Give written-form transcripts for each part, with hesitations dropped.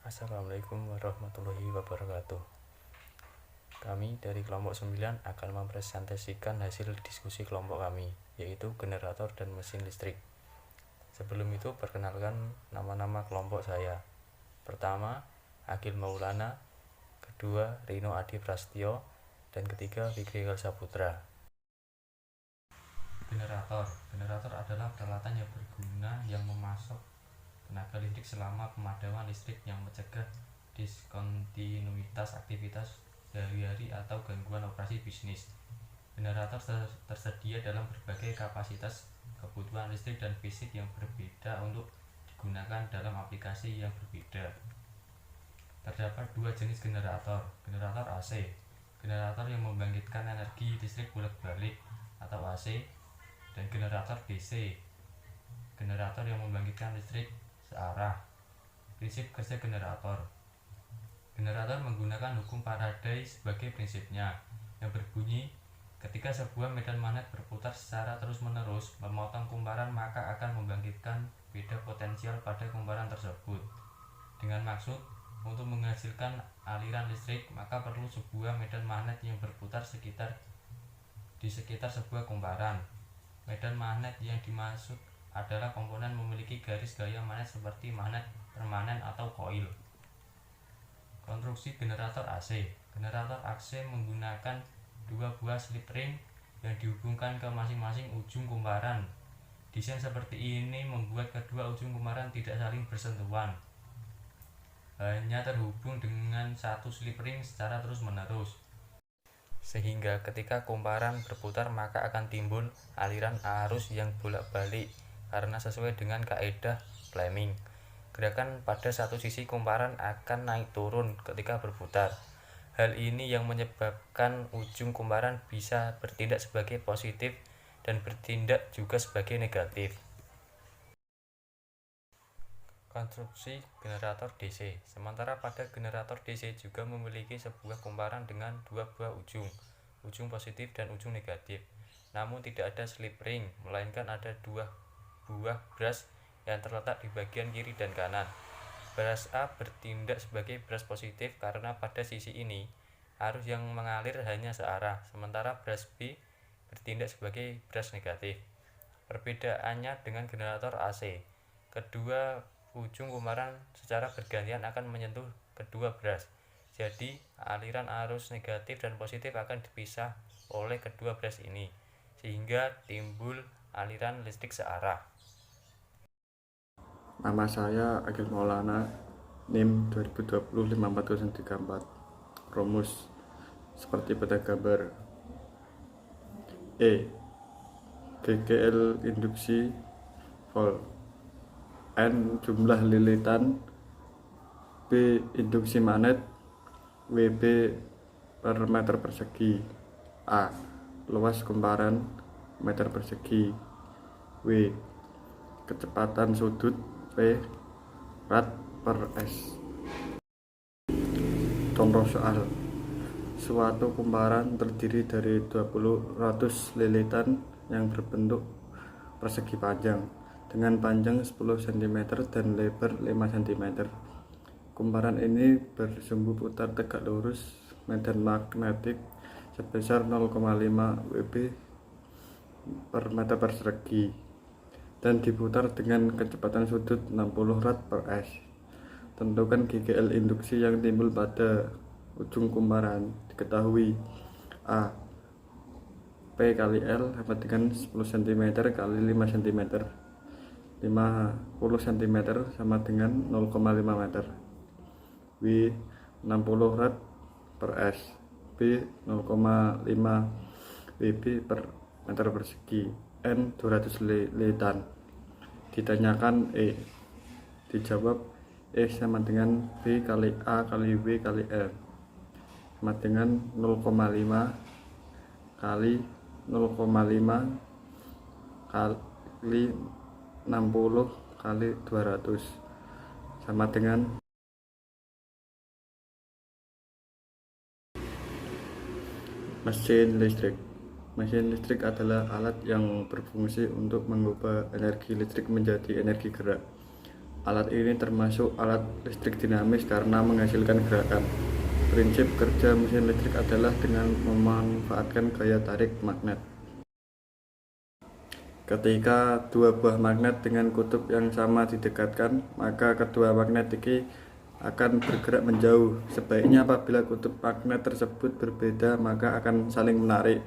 Assalamualaikum warahmatullahi wabarakatuh. Kami dari kelompok 9 akan mempresentasikan hasil diskusi kelompok kami, yaitu generator dan mesin listrik. Sebelum itu, perkenalkan nama-nama kelompok saya. Pertama, Agil Maulana. Kedua, Rino Adi Prastio. Dan ketiga, Fikri Saputra. Generator adalah peralatan yang berguna yang memasok tenaga listrik selama pemadaman listrik yang mencegah diskontinuitas aktivitas sehari-hari atau gangguan operasi bisnis. Generator tersedia dalam berbagai kapasitas, kebutuhan listrik dan fisik yang berbeda untuk digunakan dalam aplikasi yang berbeda. Terdapat dua jenis generator AC, generator yang membangkitkan energi listrik bolak-balik atau AC, dan generator DC, generator yang membangkitkan listrik searah. Prinsip kerja generator menggunakan hukum Faraday sebagai prinsipnya, yang berbunyi ketika sebuah medan magnet berputar secara terus-menerus memotong kumparan, maka akan membangkitkan beda potensial pada kumparan tersebut. Dengan maksud untuk menghasilkan aliran listrik, maka perlu sebuah medan magnet yang berputar di sekitar sebuah kumparan. Medan magnet yang dimaksud adalah komponen memiliki garis gaya magnet seperti magnet permanen atau koil. Konstruksi generator AC menggunakan dua buah slip ring yang dihubungkan ke masing-masing ujung kumparan. Desain seperti ini membuat kedua ujung kumparan tidak saling bersentuhan, hanya terhubung dengan satu slip ring secara terus-menerus, sehingga ketika kumparan berputar maka akan timbul aliran arus yang bolak-balik karena sesuai dengan kaidah Fleming. Gerakan pada satu sisi kumparan akan naik turun ketika berputar. Hal ini yang menyebabkan ujung kumparan bisa bertindak sebagai positif dan bertindak juga sebagai negatif. Konstruksi generator DC. Sementara pada generator DC juga memiliki sebuah kumparan dengan dua buah ujung positif dan ujung negatif. Namun tidak ada slip ring, melainkan ada dua buah brush yang terletak di bagian kiri dan kanan. Brush A bertindak sebagai brush positif karena pada sisi ini arus yang mengalir hanya searah, sementara brush B bertindak sebagai brush negatif. Perbedaannya dengan generator AC, kedua ujung kumparan secara bergantian akan menyentuh kedua brush. Jadi, aliran arus negatif dan positif akan dipisah oleh kedua brush ini, sehingga timbul aliran listrik searah. Nama saya Agil Maulana, NIM 2020-54034. Rumus seperti pada gambar. GGL induksi volt, N jumlah lilitan, B induksi magnet, WB per meter persegi, A luas kumparan meter persegi, W kecepatan sudut, P rad per S. Contoh soal. Suatu kumparan terdiri dari 20 ratus lilitan yang berbentuk persegi panjang dengan panjang 10 cm dan lebar 5 cm. Kumparan ini bersumbu putar tegak lurus medan magnetik sebesar 0,5 Wb per meter persegi dan diputar dengan kecepatan sudut 60 rad per S. Tentukan GGL induksi yang timbul pada ujung kumparan. Diketahui A P kali L sama dengan 10 cm kali 5 cm. 50 cm sama dengan 0,5 meter. W 60 rad per S. B 0,5 Wb per meter persegi. N 200 lilitan. Ditanyakan E. Dijawab E sama dengan B kali A kali W kali L sama dengan 0,5 kali 0,5 kali 60 kali 200 sama dengan mesin listrik. Mesin listrik adalah alat yang berfungsi untuk mengubah energi listrik menjadi energi gerak. Alat ini termasuk alat listrik dinamis karena menghasilkan gerakan. Prinsip kerja mesin listrik adalah dengan memanfaatkan gaya tarik magnet. Ketika dua buah magnet dengan kutub yang sama didekatkan, maka kedua magnet ini akan bergerak menjauh. Sebaiknya apabila kutub magnet tersebut berbeda, maka akan saling menarik.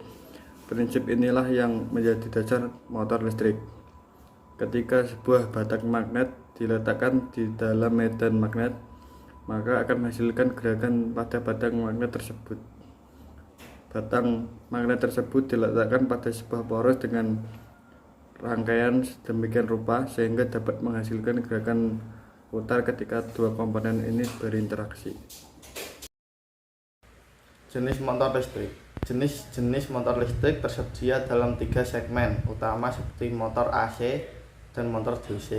Prinsip inilah yang menjadi dasar motor listrik. Ketika sebuah batang magnet diletakkan di dalam medan magnet, maka akan menghasilkan gerakan pada batang magnet tersebut. Batang magnet tersebut diletakkan pada sebuah poros dengan rangkaian sedemikian rupa sehingga dapat menghasilkan gerakan putar ketika dua komponen ini berinteraksi. Jenis motor listrik. Jenis-jenis motor listrik tersedia dalam 3 segmen utama seperti motor AC dan motor DC.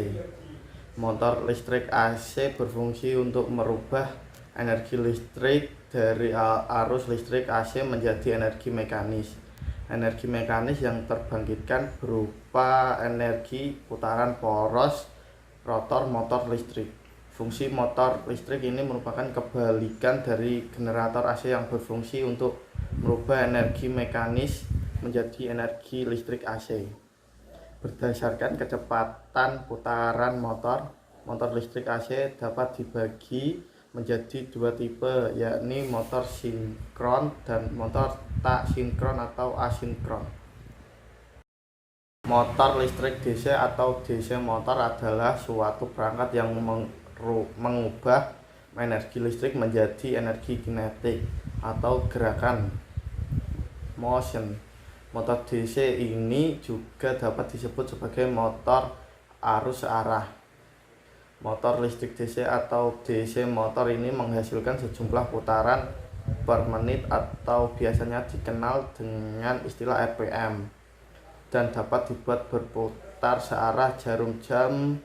Motor listrik AC berfungsi untuk merubah energi listrik dari arus listrik AC menjadi energi mekanis. Energi mekanis yang terbangkitkan berupa energi putaran poros rotor motor listrik. Fungsi motor listrik ini merupakan kebalikan dari generator AC yang berfungsi untuk merubah energi mekanis menjadi energi listrik AC. Berdasarkan kecepatan putaran motor listrik AC dapat dibagi menjadi 2 tipe, yakni motor sinkron dan motor tak sinkron atau asinkron. Motor listrik DC atau DC motor adalah suatu perangkat yang mengubah energi listrik menjadi energi kinetik atau gerakan motion. Motor DC ini juga dapat disebut sebagai motor arus searah. Motor listrik DC atau DC motor ini menghasilkan sejumlah putaran per menit atau biasanya dikenal dengan istilah RPM dan dapat dibuat berputar searah jarum jam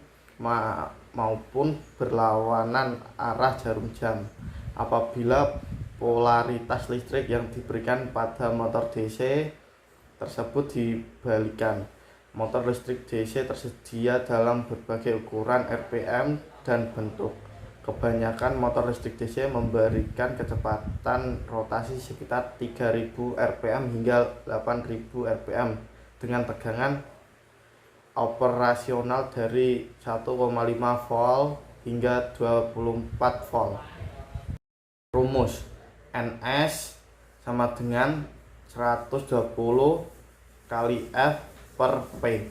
maupun berlawanan arah jarum jam. Apabila polaritas listrik yang diberikan pada motor DC tersebut dibalikan, motor listrik DC tersedia dalam berbagai ukuran RPM dan bentuk. Kebanyakan motor listrik DC memberikan kecepatan rotasi sekitar 3000 RPM hingga 8000 RPM dengan tegangan operasional dari 1,5 volt hingga 24 volt. Rumus NS sama dengan 120 kali F per P.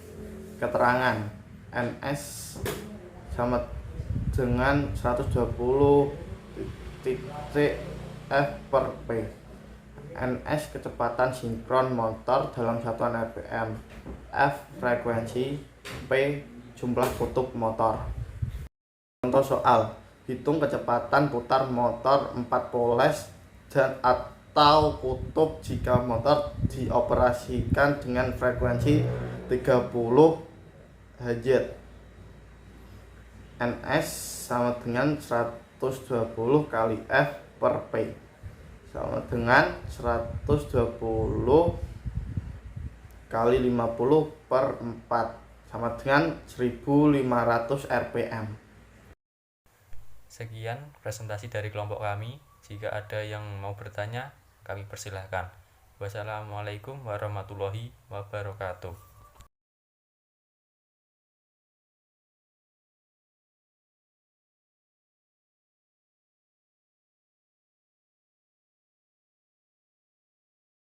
Keterangan NS sama dengan 120 titik F per P. NS kecepatan sinkron motor dalam satuan RPM, F frekuensi, P jumlah kutub motor. Contoh soal, hitung kecepatan putar motor 4 poles dan atau kutub jika motor dioperasikan dengan frekuensi 30 Hz. NS sama dengan 120 kali F per P sama dengan 120 kali 50 per 4 sama dengan 1500 RPM. Sekian presentasi dari kelompok kami. Jika ada yang mau bertanya, kami persilahkan. Wassalamualaikum warahmatullahi wabarakatuh.